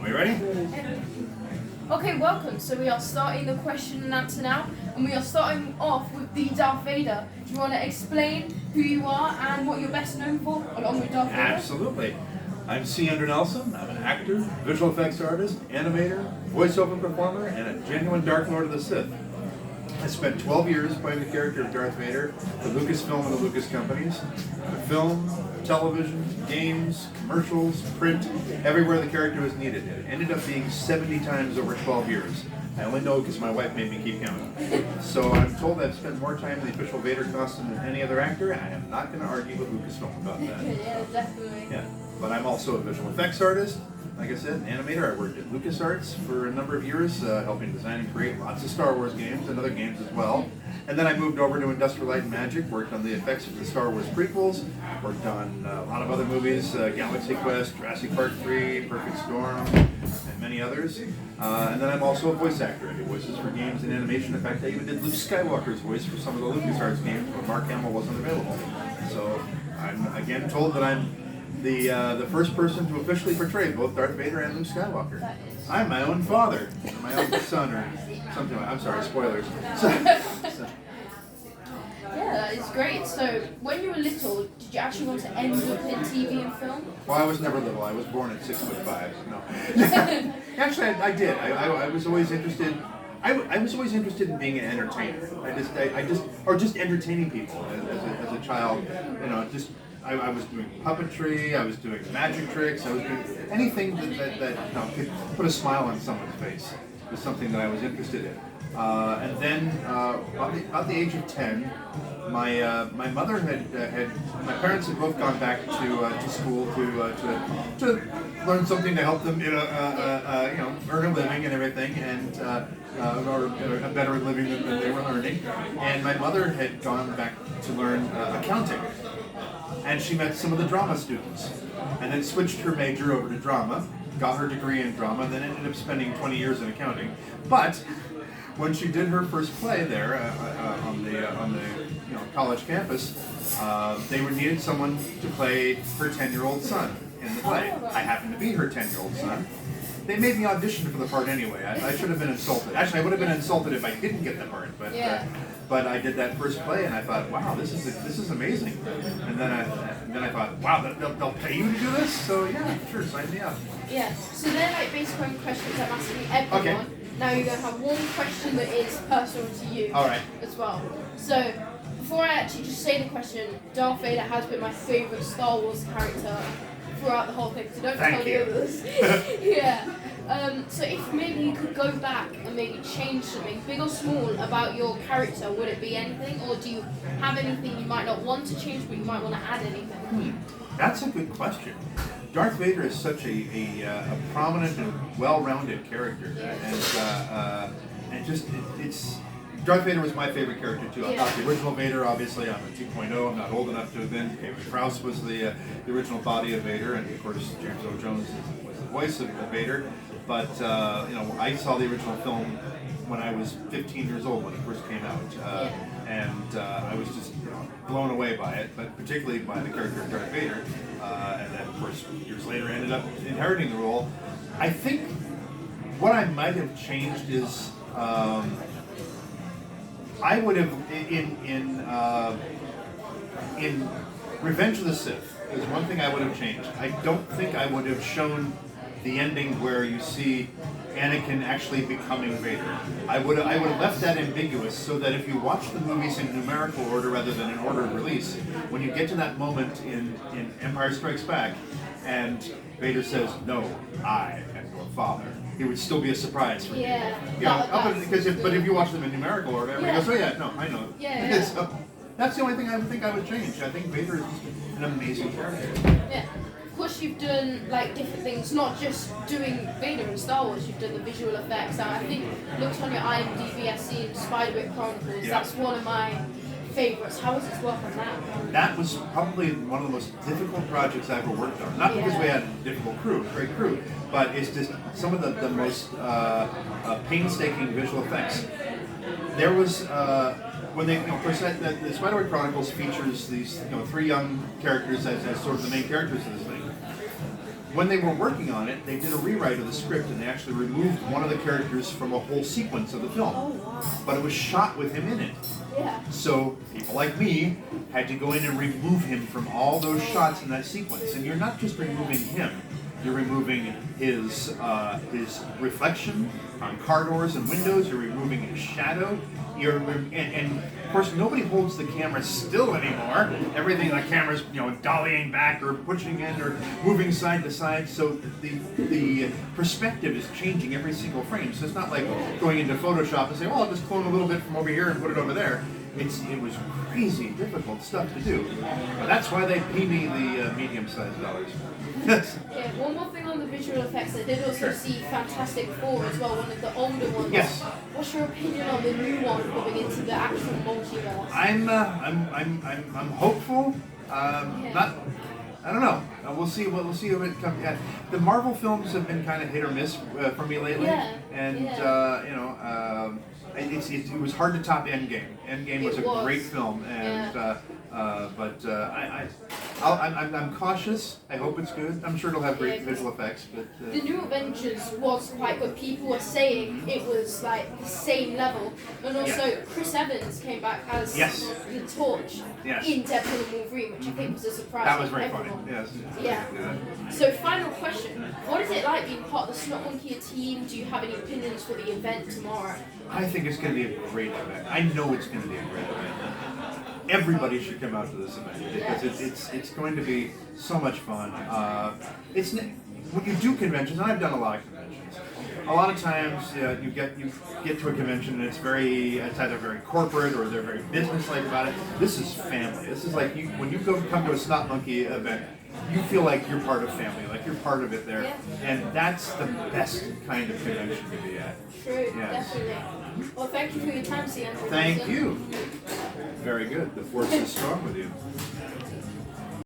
Are you ready? Okay, welcome. So we are starting the question and answer now, and we are starting off with the Darth Vader. Do you want to explain who you are and what you're best known for, along with Darth Vader? Absolutely. I'm C. Under Nelson. I'm an actor, visual effects artist, animator, voiceover performer, and a genuine Dark Lord of the Sith. I spent 12 years playing the character of Darth Vader for Lucasfilm and the Lucas companies. For film, television, games, commercials, print, everywhere the character was needed. It ended up being 70 times over 12 years. I only know because my wife made me keep counting. So I'm told I've spent more time in the official Vader costume than any other actor, and I am not going to argue with Lucasfilm about that. Yeah, definitely. Yeah, but I'm also a visual effects artist. Like I said, an animator. I worked at LucasArts for a number of years, helping design and create lots of Star Wars games and other games as well. And then I moved over to Industrial Light and Magic, worked on the effects of the Star Wars prequels, worked on a lot of other movies, Galaxy Quest, Jurassic Park 3, Perfect Storm, and many others. And then I'm also a voice actor. I do voices for games and animation. In fact, I even did Luke Skywalker's voice for some of the LucasArts games when Mark Hamill wasn't available. So I'm again told that I'm the first person to officially portray both Darth Vader and Luke Skywalker. I'm my own father, or my own son, or something like. I'm sorry, spoilers. Yeah, that is great. So, when you were little, did you actually want to end up in TV and film? Well, I was never little. I was born at 6'5". No, actually, I did. I was always interested. I was always interested in being an entertainer. Or just entertaining people as a child. You know, just. I was doing puppetry, I was doing magic tricks, I was doing anything that could put a smile on someone's face was something that I was interested in. And then, about the age of 10, my mother my parents had both gone back to school to learn something to help them, earn a living and everything, and or a better living than they were learning. And my mother had gone back to learn accounting. And she met some of the drama students, and then switched her major over to drama, got her degree in drama, and then ended up spending 20 years in accounting. But when she did her first play there on the college campus, they needed someone to play her 10-year-old son in the play. I happened to be her 10-year-old son. They made me audition for the part anyway. I should have been insulted. Actually, I would have been insulted if I didn't get the part, but I did that first play, and I thought, wow, this is amazing. And then I thought, wow, they'll pay you to do this? So yeah, sure, sign me up. Yeah. So they're like basic questions I'm asking everyone. Okay. Now you're going to have one question that is personal to you. All right. As well. So before I actually just say the question, Darth Vader has been my favourite Star Wars character throughout the whole thing, so don't tell the others. Yeah. So if maybe you could go back and maybe change something, big or small, about your character, would it be anything? Or do you have anything you might not want to change, but you might want to add anything? That's a good question. Darth Vader is such a prominent and well-rounded character, and it's Darth Vader was my favorite character too. I thought the original Vader, obviously, I'm a 2.0. I'm not old enough to have been. David Prowse was the original body of Vader, and of course James Earl Jones was the voice of Vader. But I saw the original film when I was 15 years old when it first came out, and I was just blown away by it, but particularly by the character of Darth Vader. And then, of course, years later, ended up inheriting the role. I think what I might have changed is. I would have in Revenge of the Sith. There's one thing I would have changed. I don't think I would have shown the ending where you see Anakin actually becoming Vader. I would have left that ambiguous so that if you watch the movies in numerical order rather than in order of release, when you get to that moment in Empire Strikes Back, and Vader says, "No, I am your father," it would still be a surprise for you. But if you watch them in numerical order, everybody goes, "Oh yeah, no, I know." So that's the only thing I would think I would change. I think Vader is an amazing character. Yeah. Of course, you've done like different things, not just doing Vader in Star Wars. You've done the visual effects. And I think looked on your IMDb, I've seen Spiderwick Chronicles. Yeah. That's one of my favorites. How was it to work on that? That was probably one of the most difficult projects I ever worked on. Not because we had a difficult crew, great crew, but it's just some of the most painstaking visual effects. There was when they, of course, the Spiderwick Chronicles features these 3 young characters as sort of the main characters of this thing. when they were working on it, they did a rewrite of the script and they actually removed one of the characters from a whole sequence of the film. Oh wow. But it was shot with him in it. Yeah. So people like me had to go in and remove him from all those shots in that sequence. And you're not just removing him, you're removing his reflection on car doors and windows, you're removing his shadow. And of course nobody holds the camera still anymore. Everything, the camera's dollying back or pushing in or moving side to side. So the perspective is changing every single frame. So it's not like going into Photoshop and saying, well, I'll just clone a little bit from over here and put it over there. It was crazy difficult stuff to do. But that's why they pay me the medium-sized dollars. Yeah, one more thing on the visual effects. I did also see Fantastic Four as well, one of the older ones. Yes. What's your opinion on the new one coming into the actual multiverse? I'm hopeful. Not. I don't know. We'll see. We'll see if it comes. Yeah. The Marvel films have been kind of hit or miss for me lately, and it was hard to top Endgame. Endgame was a great film, and I'm cautious. I hope it's good. I'm sure it'll have great visual effects. But the New Avengers was quite good. People were saying it was like the same level, and also Chris Evans came back as the Torch in Deadpool and Wolverine, which I think was a surprise. That was for very everyone. funny. Yes. Yeah. So final question: what is it like being part of the Snot Monkey team? Do you have any opinions for the event tomorrow? I think it's going to be a great event. I know it's going to be a great event. Everybody should come out to this event because it's going to be so much fun. When you do conventions, and I've done a lot of conventions. A lot of times you get to a convention and it's either very corporate or they're very business-like about it. This is family. This is like when you come to a Snot Monkey event, you feel like you're part of family, like you're part of it there, and that's the best kind of convention to be at. True, definitely. Well, thank you for your time, Andrew. Thank you. Very good. The force is strong with you.